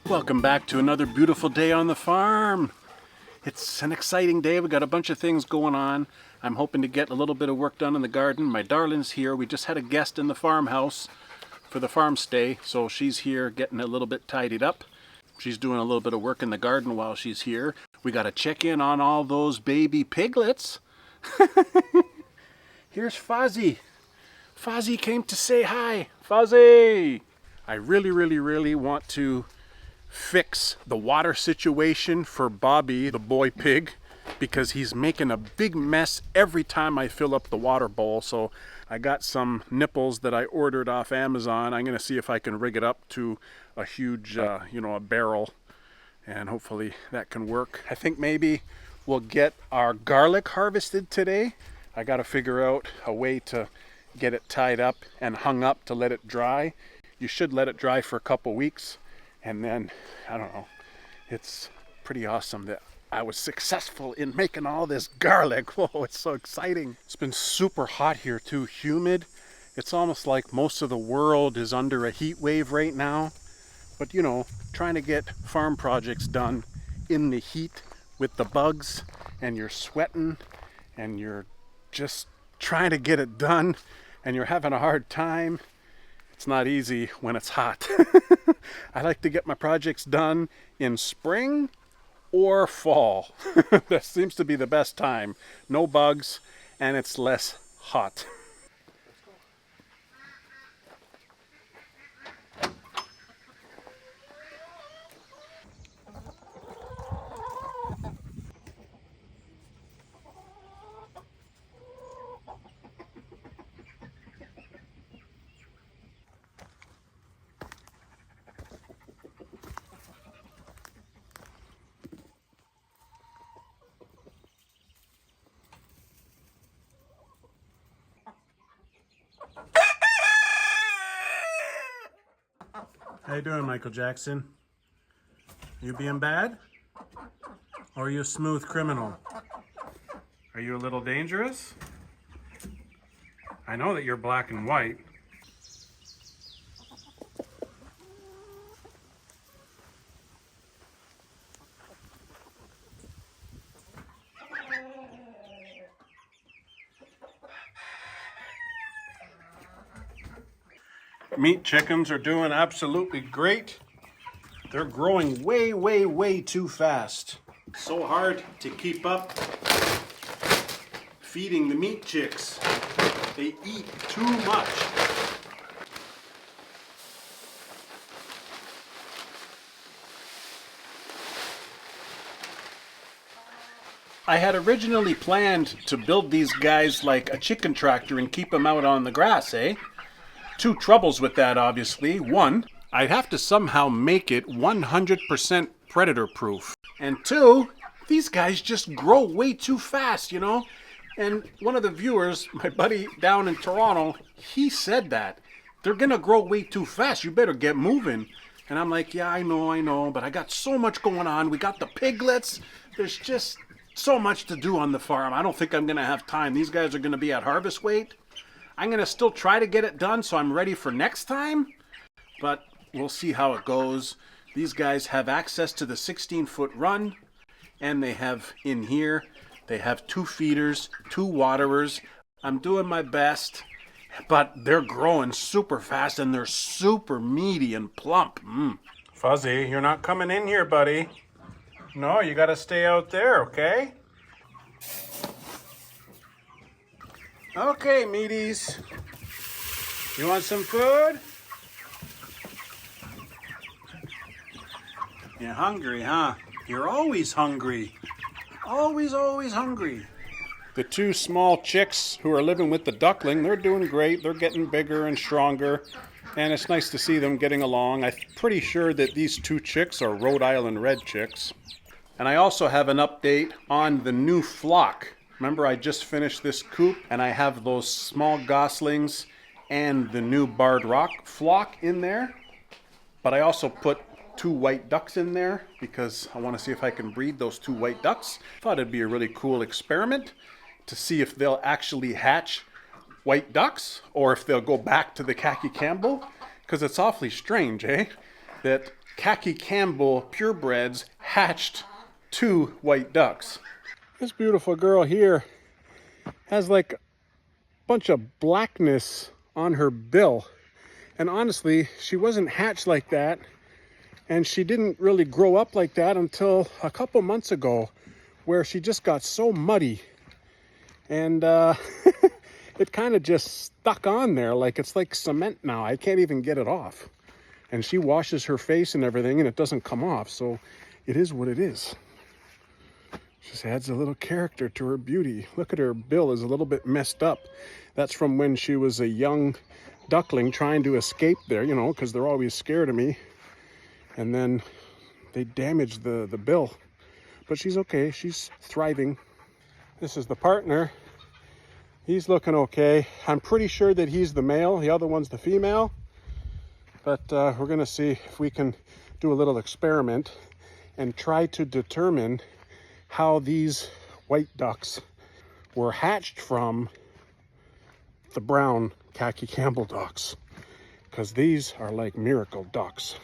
Welcome back to another beautiful day on the farm. It's an exciting day. We got a bunch of things going on. I'm hoping to get a little bit of work done in the garden. My darling's here. We just had a guest in the farmhouse for the farm stay, so she's here getting a little bit tidied up. She's doing a little bit of work in the garden while she's here. We got to check in on all those baby piglets. Here's Fozzie. Fozzie came to say hi. Fozzie! I really want to fix the water situation for Bobby, the boy pig, because he's making a big mess every time I fill up the water bowl. So I got some nipples that I ordered off Amazon. I'm going to see if I can rig it up to a huge, a barrel, and hopefully that can work. I think maybe we'll get our garlic harvested today. I got to figure out a way to get it tied up and hung up to let it dry. You should let it dry for a couple weeks. And then, I don't know, it's pretty awesome that I was successful in making all this garlic. Whoa, it's so exciting. It's been super hot here too, humid. It's almost like most of the world is under a heat wave right now. But trying to get farm projects done in the heat with the bugs, and you're sweating and you're just trying to get it done and you're having a hard time. It's not easy when it's hot. I like to get my projects done in spring or fall. That seems to be the best time. No bugs, and it's less hot. How you doing, Michael Jackson? You being bad? Or are you a smooth criminal? Are you a little dangerous? I know that you're black and white. Meat chickens are doing absolutely great. They're growing way too fast. So hard to keep up feeding the meat chicks. They eat too much. I had originally planned to build these guys like a chicken tractor and keep them out on the grass, eh? Two troubles with that, obviously. One, I'd have to somehow make it 100% predator proof. And two, these guys just grow way too fast, And one of the viewers, my buddy down in Toronto, he said that. They're gonna grow way too fast. You better get moving. And I'm like, yeah, I know, but I got so much going on. We got the piglets. There's just so much to do on the farm. I don't think I'm gonna have time. These guys are gonna be at harvest weight. I'm going to still try to get it done so I'm ready for next time, but we'll see how it goes. These guys have access to the 16-foot run, and they have in here, they have 2 feeders, 2 waterers. I'm doing my best, but they're growing super fast and they're super meaty and plump. Fuzzy, you're not coming in here, buddy. No, you got to stay out there, okay? Okay, meaties. You want some food? You're hungry, huh? You're always hungry. Always hungry. The 2 small chicks who are living with the duckling, they're doing great. They're getting bigger and stronger. And it's nice to see them getting along. I'm pretty sure that these 2 chicks are Rhode Island red chicks. And I also have an update on the new flock. Remember, I just finished this coop, and I have those small goslings and the new barred rock flock in there. But I also put 2 white ducks in there because I want to see if I can breed those 2 white ducks. Thought it'd be a really cool experiment to see if they'll actually hatch white ducks or if they'll go back to the khaki Campbell, because it's awfully strange, eh? that Khaki Campbell purebreds hatched 2 white ducks. This beautiful girl here has like a bunch of blackness on her bill. And honestly, she wasn't hatched like that. And she didn't really grow up like that until a couple months ago, where she just got so muddy. And it kind of just stuck on there. Like it's like cement now. I can't even get it off. And she washes her face and everything and it doesn't come off. So it is what it is. Just adds a little character to her beauty. Look at her bill is a little bit messed up. That's from when she was a young duckling trying to escape there, you know, because they're always scared of me. And then they damaged the bill. But she's okay. She's thriving. This is the partner. He's looking okay. I'm pretty sure that he's the male. The other one's the female. But we're going to see if we can do a little experiment and try to determine how these white ducks were hatched from the brown Khaki Campbell ducks, because these are like miracle ducks.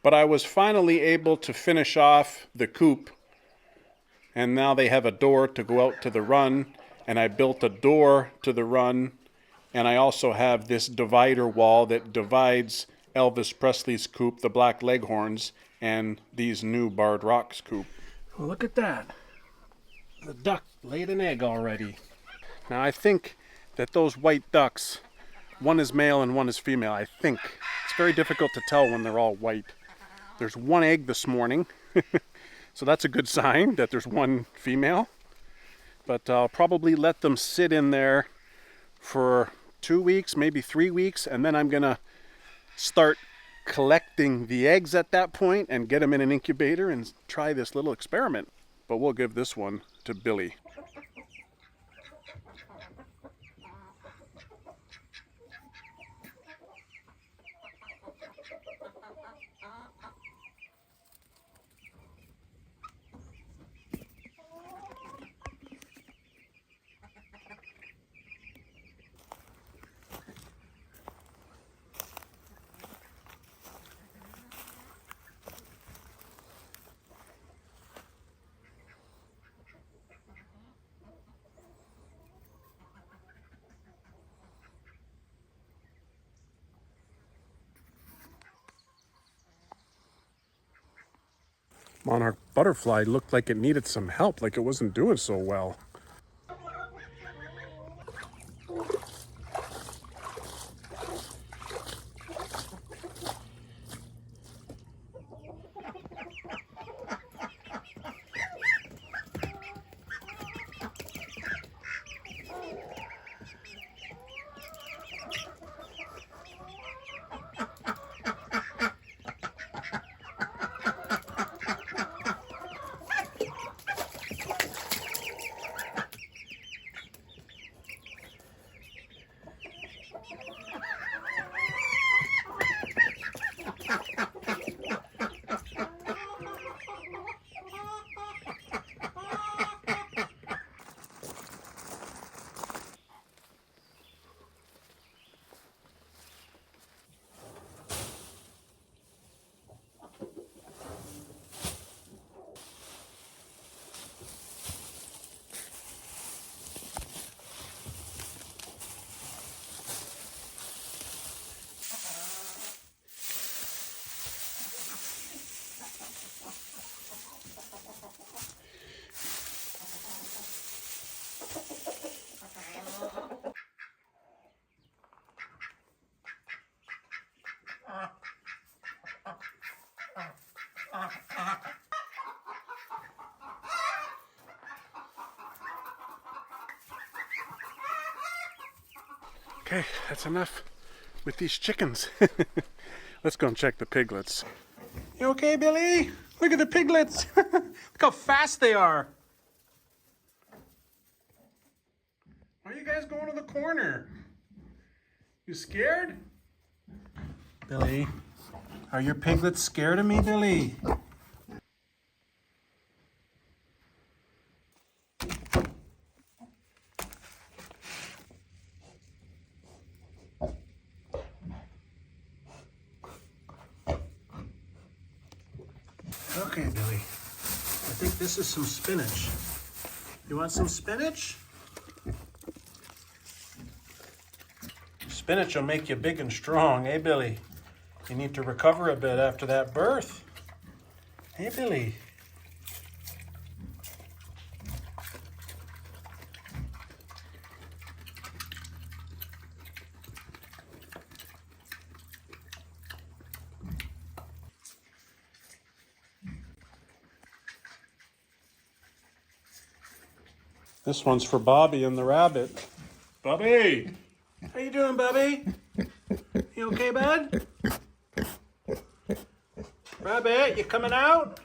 But I was finally able to finish off the coop, and now they have a door to go out to the run, and I built a door to the run, and I also have this divider wall that divides Elvis Presley's coop, the Black Leghorns, and these new Barred Rocks coop. Well, look at that. The duck laid an egg already. Now I think that those white ducks, one is male and one is female, I think. It's very difficult to tell when they're all white. There's 1 egg this morning, so that's a good sign that there's 1 female. But I'll probably let them sit in there for 2 weeks, maybe 3 weeks, and then I'm gonna start collecting the eggs at that point and get them in an incubator and try this little experiment. But we'll give this one to Billy. Monarch butterfly looked like it needed some help, like it wasn't doing so well. Okay, that's enough with these chickens. Let's go and check the piglets. You okay, Billy? Look at the piglets. Look how fast they are. Why are you guys going to the corner? You scared? Billy, are your piglets scared of me, Billy? Okay, Billy. I think this is some spinach. You want some spinach? Spinach will make you big and strong, eh, Billy? You need to recover a bit after that birth. Hey, Billy. This one's for Bobby and the rabbit. Bobby! How you doing, Bobby? You okay, bud? Rabbit, you coming out?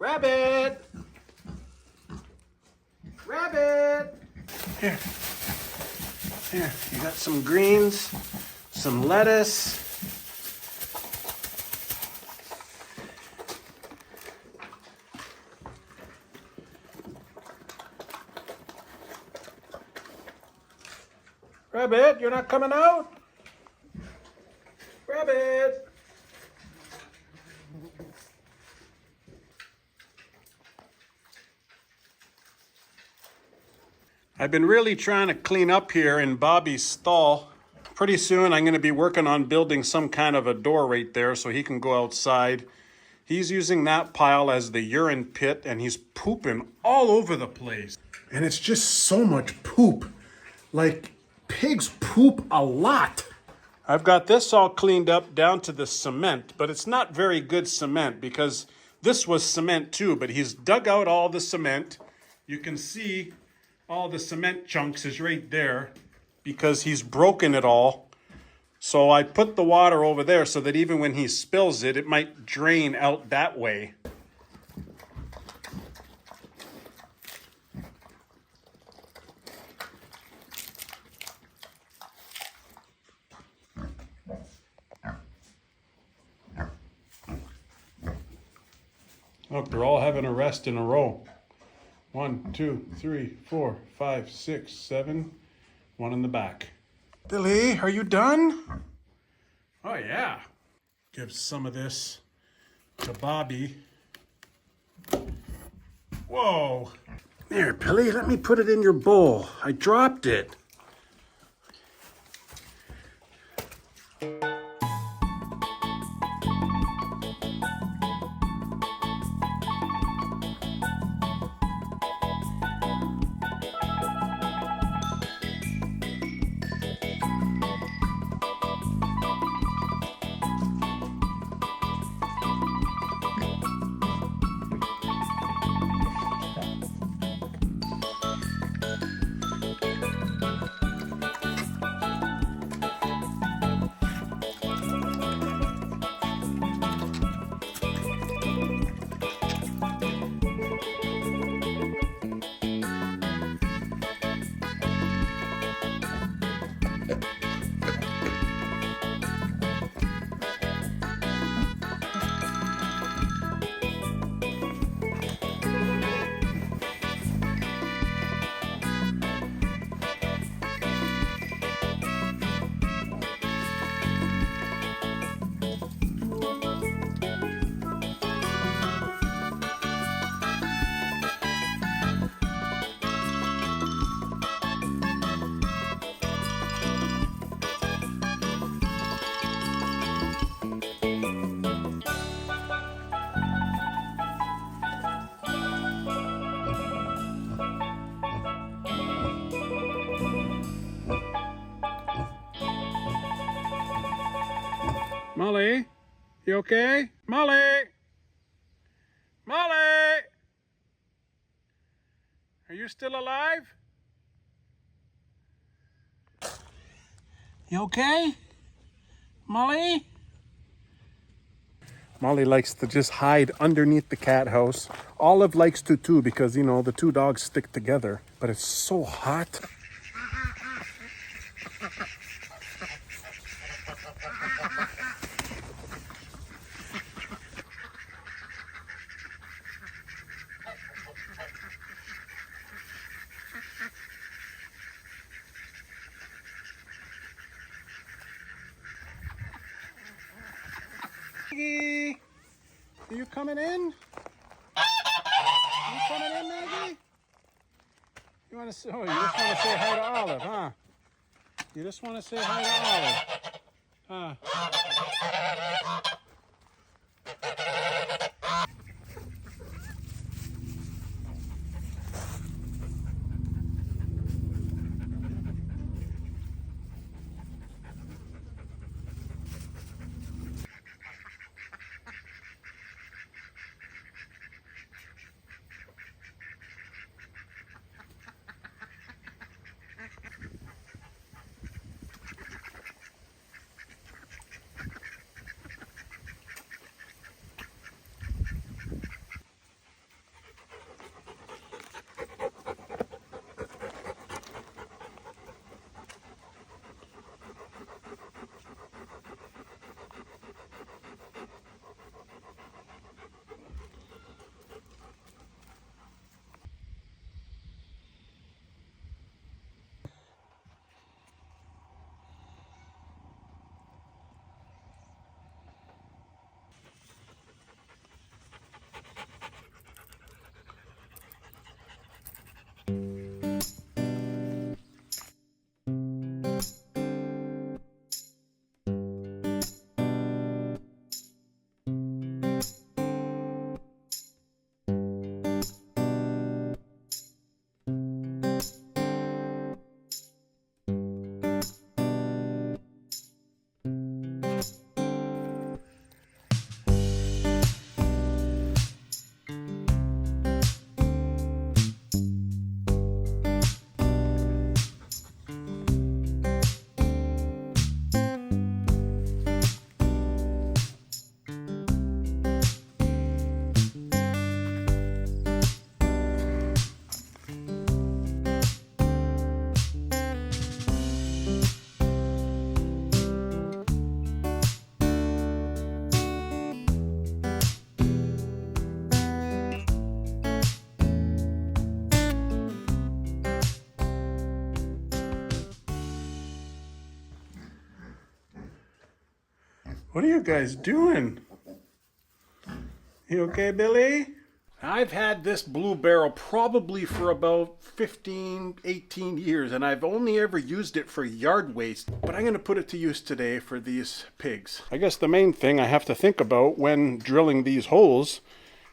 Rabbit! Rabbit! Here. Here, you got some greens, some lettuce. Rabbit, you're not coming out? Rabbit! I've been really trying to clean up here in Bobby's stall. Pretty soon I'm going to be working on building some kind of a door right there so he can go outside. He's using that pile as the urine pit and he's pooping all over the place. And it's just so much poop. Like, pigs poop a lot. I've got this all cleaned up down to the cement, but it's not very good cement because this was cement too, but he's dug out all the cement. You can see all the cement chunks is right there because he's broken it all. So I put the water over there so that even when he spills it, it might drain out that way. Look, they're all having a rest in a row. 1, 2, 3, 4, 5, 6, 7. One in the back. Billy, are you done? Oh, yeah. Give some of this to Bobby. Whoa. There, Billy, let me put it in your bowl. I dropped it. Molly, you okay? Molly! Molly! Are you still alive? You okay? Molly? Molly likes to just hide underneath the cat house. Olive likes to too because, you know, the two dogs stick together. But it's so hot. Are you coming in? You coming in, Maggie? You want to? Oh, you just want to say hi to Olive, huh? You just want to say hi to Olive, huh? What are you guys doing? You okay, Billy? I've had this blue barrel probably for about 15, 18 years, and I've only ever used it for yard waste, but I'm going to put it to use today for these pigs. I guess the main thing I have to think about when drilling these holes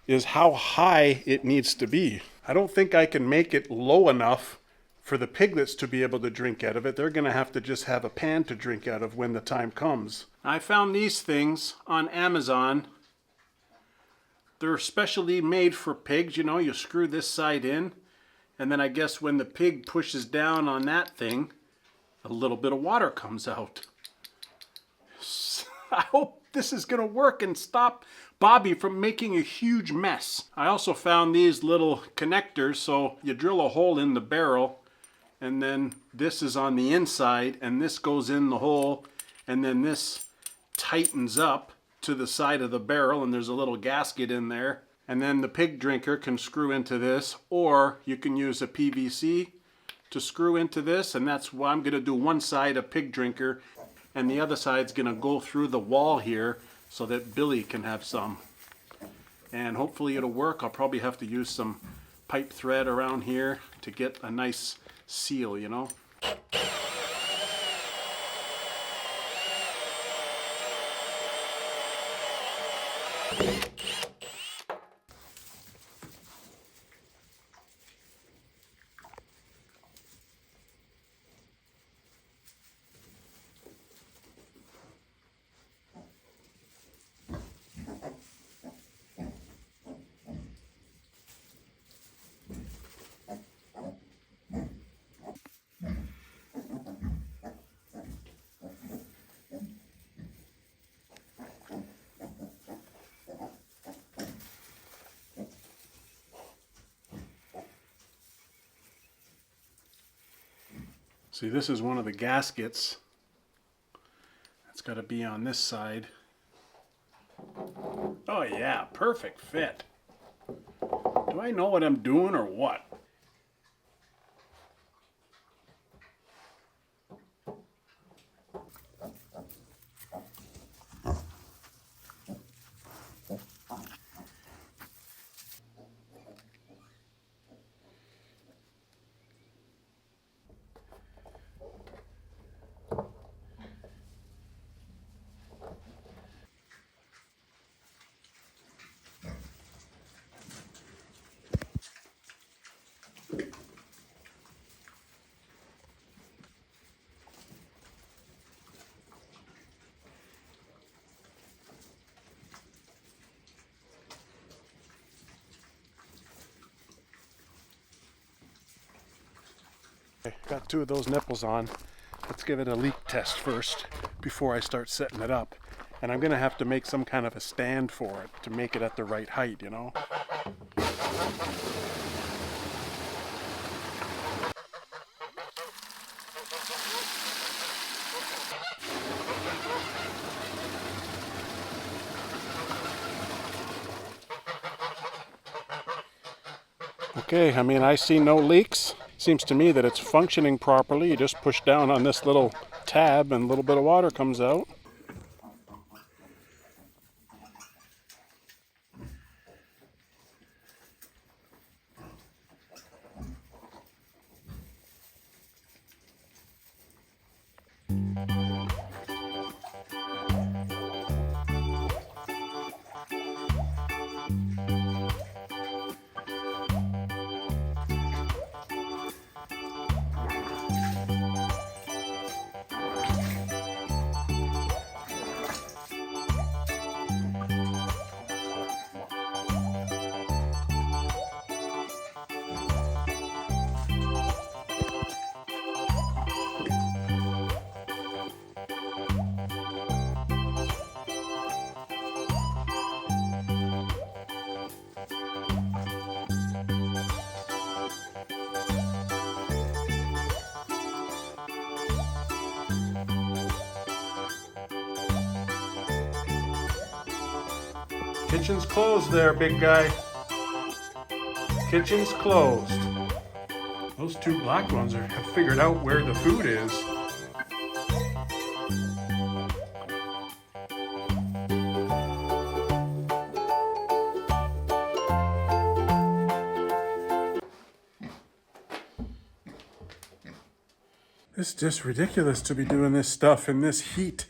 is how high it needs to be. I don't think I can make it low enough for the piglets to be able to drink out of it. They're going to have to just have a pan to drink out of when the time comes. I found these things on Amazon. They're specially made for pigs. You know, you screw this side in, and then I guess when the pig pushes down on that thing, a little bit of water comes out. I hope this is going to work and stop Bobby from making a huge mess. I also found these little connectors, so you drill a hole in the barrel, and then this is on the inside, and this goes in the hole, and then this tightens up to the side of the barrel, and there's a little gasket in there. And then the pig drinker can screw into this, or you can use a PVC to screw into this, and that's why I'm going to do one side a pig drinker, and the other side's going to go through the wall here so that Billy can have some. And hopefully it'll work. I'll probably have to use some pipe thread around here to get a nice seal, you know. See, this is one of the gaskets. It's got to be on this side. Oh yeah, perfect fit. Do I know what I'm doing or what? Okay, got 2 of those nipples on. Let's give it a leak test first before I start setting it up. And I'm gonna have to make some kind of a stand for it to make it at the right height, you know? Okay, I mean, I see no leaks. Seems to me that it's functioning properly. You just push down on this little tab and a little bit of water comes out. Kitchen's closed there, big guy. Kitchen's closed. Those 2 black ones have figured out where the food is. It's just ridiculous to be doing this stuff in this heat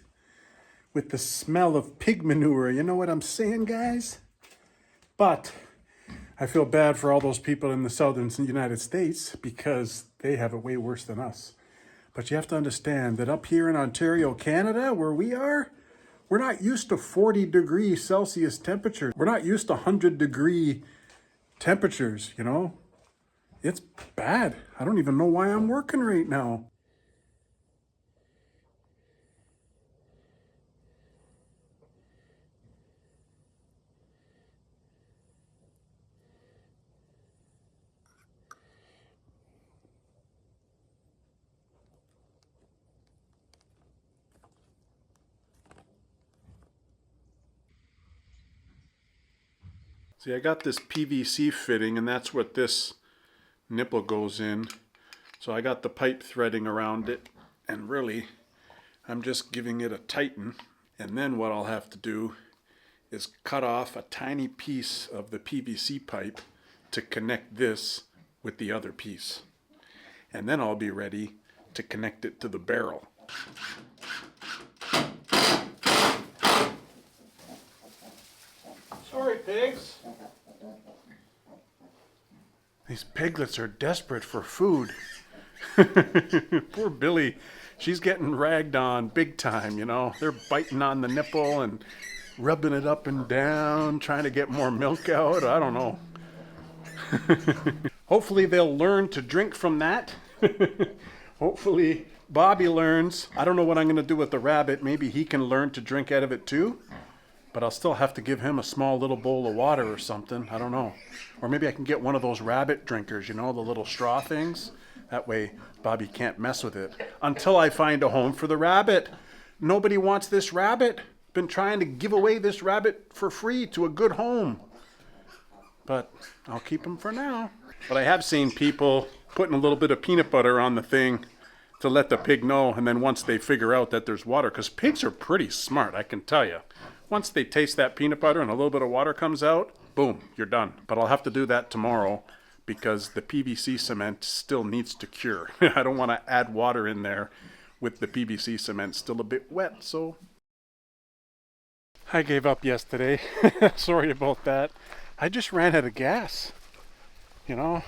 with the smell of pig manure. You know what I'm saying, guys? But I feel bad for all those people in the southern United States because they have it way worse than us. But you have to understand that up here in Ontario, Canada, where we are, we're not used to 40-degree Celsius temperatures. We're not used to 100-degree temperatures, you know? It's bad. I don't even know why I'm working right now. See, I got this PVC fitting, and that's what this nipple goes in. So I got the pipe threading around it, and really, I'm just giving it a tighten. And then what I'll have to do is cut off a tiny piece of the PVC pipe to connect this with the other piece. And then I'll be ready to connect it to the barrel. Sorry, pigs. These piglets are desperate for food. Poor Billy, she's getting ragged on big time, you know. They're biting on the nipple and rubbing it up and down, trying to get more milk out. I don't know. Hopefully they'll learn to drink from that. Hopefully Bobby learns. I don't know what I'm going to do with the rabbit. Maybe he can learn to drink out of it too. But I'll still have to give him a small little bowl of water or something. I don't know. Or maybe I can get one of those rabbit drinkers, you know, the little straw things. That way Bobby can't mess with it. Until I find a home for the rabbit. Nobody wants this rabbit. Been trying to give away this rabbit for free to a good home. But I'll keep him for now. But I have seen people putting a little bit of peanut butter on the thing to let the pig know. And then once they figure out that there's water, because pigs are pretty smart, I can tell you. Once they taste that peanut butter and a little bit of water comes out, boom, you're done. But I'll have to do that tomorrow because the PVC cement still needs to cure. I don't want to add water in there with the PVC cement still a bit wet, so I gave up yesterday. Sorry about that. I just ran out of gas. You know,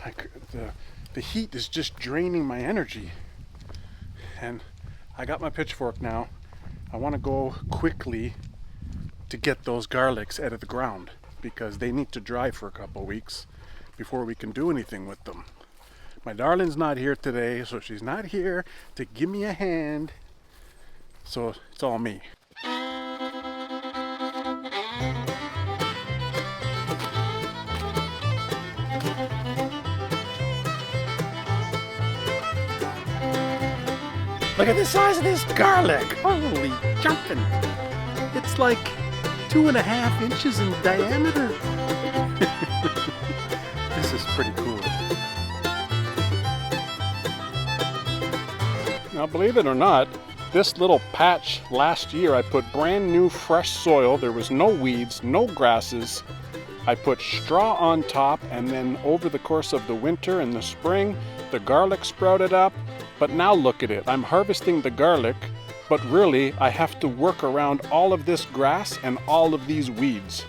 the heat is just draining my energy. And I got my pitchfork now. I want to go quickly to get those garlics out of the ground because they need to dry for a couple of weeks before we can do anything with them. My darling's not here today, so she's not here to give me a hand. So it's all me. Look at the size of this garlic. Holy jumping. It's like 2.5 inches in diameter. This is pretty cool. Now, believe it or not, this little patch last year I put brand new fresh soil. There was no weeds, no grasses. I put straw on top, and then over the course of the winter and the spring, the garlic sprouted up. But now look at it. I'm harvesting the garlic, but really I have to work around all of this grass and all of these weeds.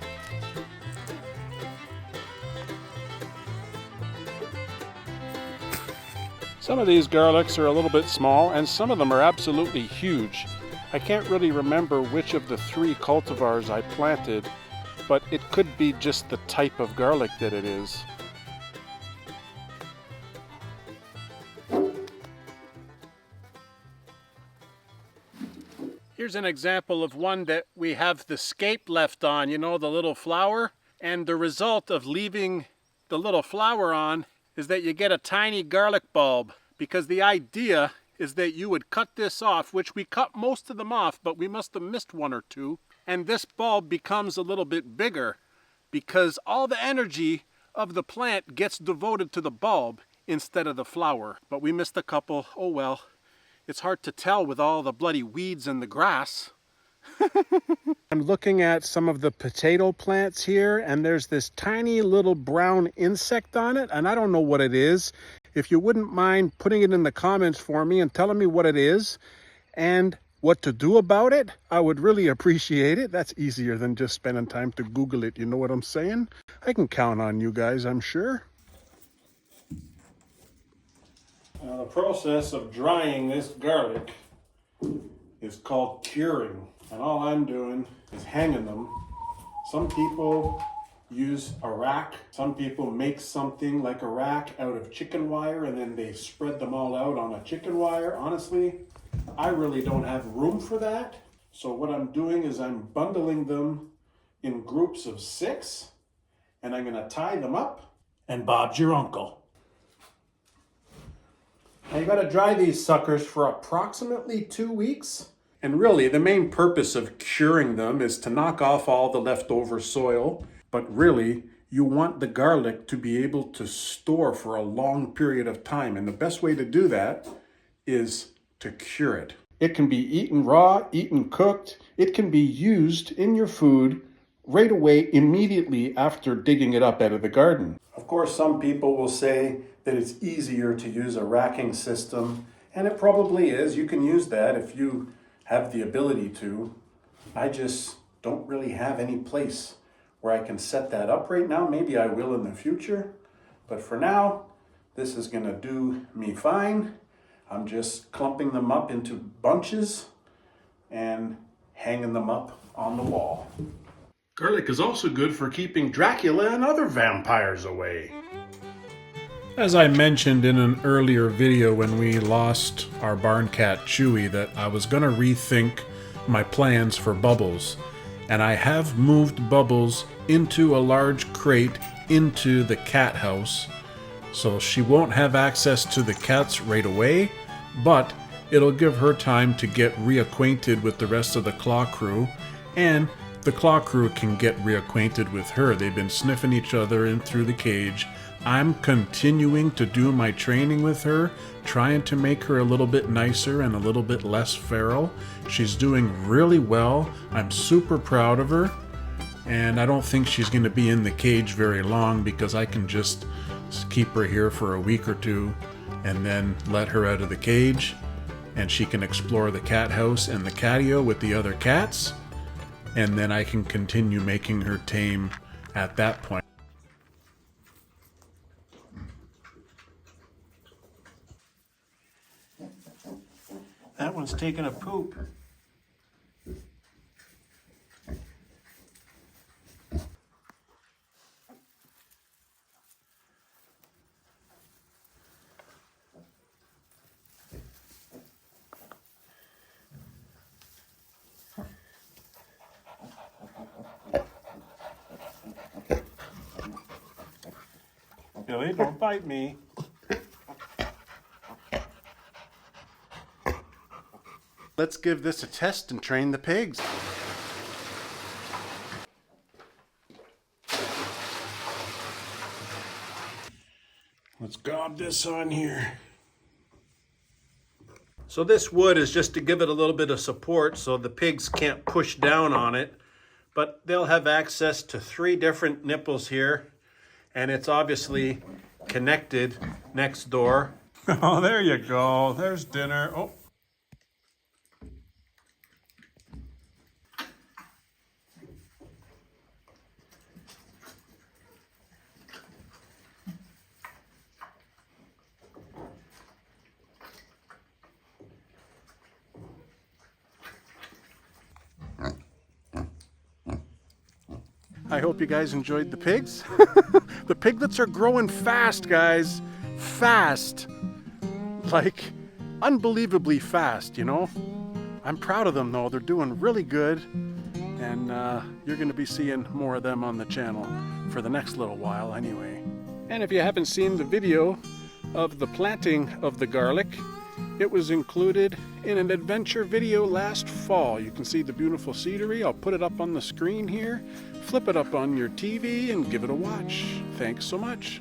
Some of these garlics are a little bit small, and some of them are absolutely huge. I can't really remember which of the 3 cultivars I planted, but it could be just the type of garlic that it is. Here's an example of one that we have the scape left on, you know, the little flower. And the result of leaving the little flower on is that you get a tiny garlic bulb, because the idea is that you would cut this off, which we cut most of them off, but we must have missed 1 or 2. And this bulb becomes a little bit bigger because all the energy of the plant gets devoted to the bulb instead of the flower. But we missed a couple. Oh well. It's hard to tell with all the bloody weeds and the grass. I'm looking at some of the potato plants here, and there's this tiny little brown insect on it, and I don't know what it is. If you wouldn't mind putting it in the comments for me and telling me what it is and what to do about it, I would really appreciate it. That's easier than just spending time to Google it, you know what I'm saying? I can count on you guys, I'm sure. Now, the process of drying this garlic is called curing, and all I'm doing is hanging them. Some people use a rack. Some people make something like a rack out of chicken wire, and then they spread them all out on a chicken wire. Honestly, I really don't have room for that. So what I'm doing is I'm bundling them in groups of 6, and I'm gonna tie them up, and Bob's your uncle. Now you gotta dry these suckers for approximately 2 weeks. And really, the main purpose of curing them is to knock off all the leftover soil. But really, you want the garlic to be able to store for a long period of time. And the best way to do that is to cure it. It can be eaten raw, eaten cooked. It can be used in your food right away, immediately after digging it up out of the garden. Of course, some people will say that it's easier to use a racking system, and it probably is. You can use that if you have the ability to. I just don't really have any place where I can set that up right now. Maybe I will in the future, but for now, this is gonna do me fine. I'm just clumping them up into bunches and hanging them up on the wall. Garlic is also good for keeping Dracula and other vampires away. As I mentioned in an earlier video when we lost our barn cat Chewy, that I was going to rethink my plans for Bubbles. And I have moved Bubbles into a large crate into the cat house. So she won't have access to the cats right away, but it'll give her time to get reacquainted with the rest of the Claw crew, and the Claw crew can get reacquainted with her. They've been sniffing each other in through the cage. I'm continuing to do my training with her, trying to make her a little bit nicer and a little bit less feral. She's doing really well. I'm super proud of her, and I don't think she's going to be in the cage very long, because I can just keep her here for a week or 2 and then let her out of the cage, and she can explore the cat house and the catio with the other cats, and then I can continue making her tame at that point. That one's taking a poop. silly. Don't bite me. Let's give this a test and train the pigs. Let's gob this on here. So this wood is just to give it a little bit of support so the pigs can't push down on it. But they'll have access to 3 different nipples here. And it's obviously connected next door. Oh, there you go. There's dinner. Oh. I hope you guys enjoyed the pigs. The piglets are growing fast, guys. Fast. Like, unbelievably fast, you know? I'm proud of them, though. They're doing really good. And you're going to be seeing more of them on the channel for the next little while anyway. And if you haven't seen the video of the planting of the garlic, it was included in an adventure video last fall. You can see the beautiful scenery. I'll put it up on the screen here. Flip it up on your TV and give it a watch. Thanks so much.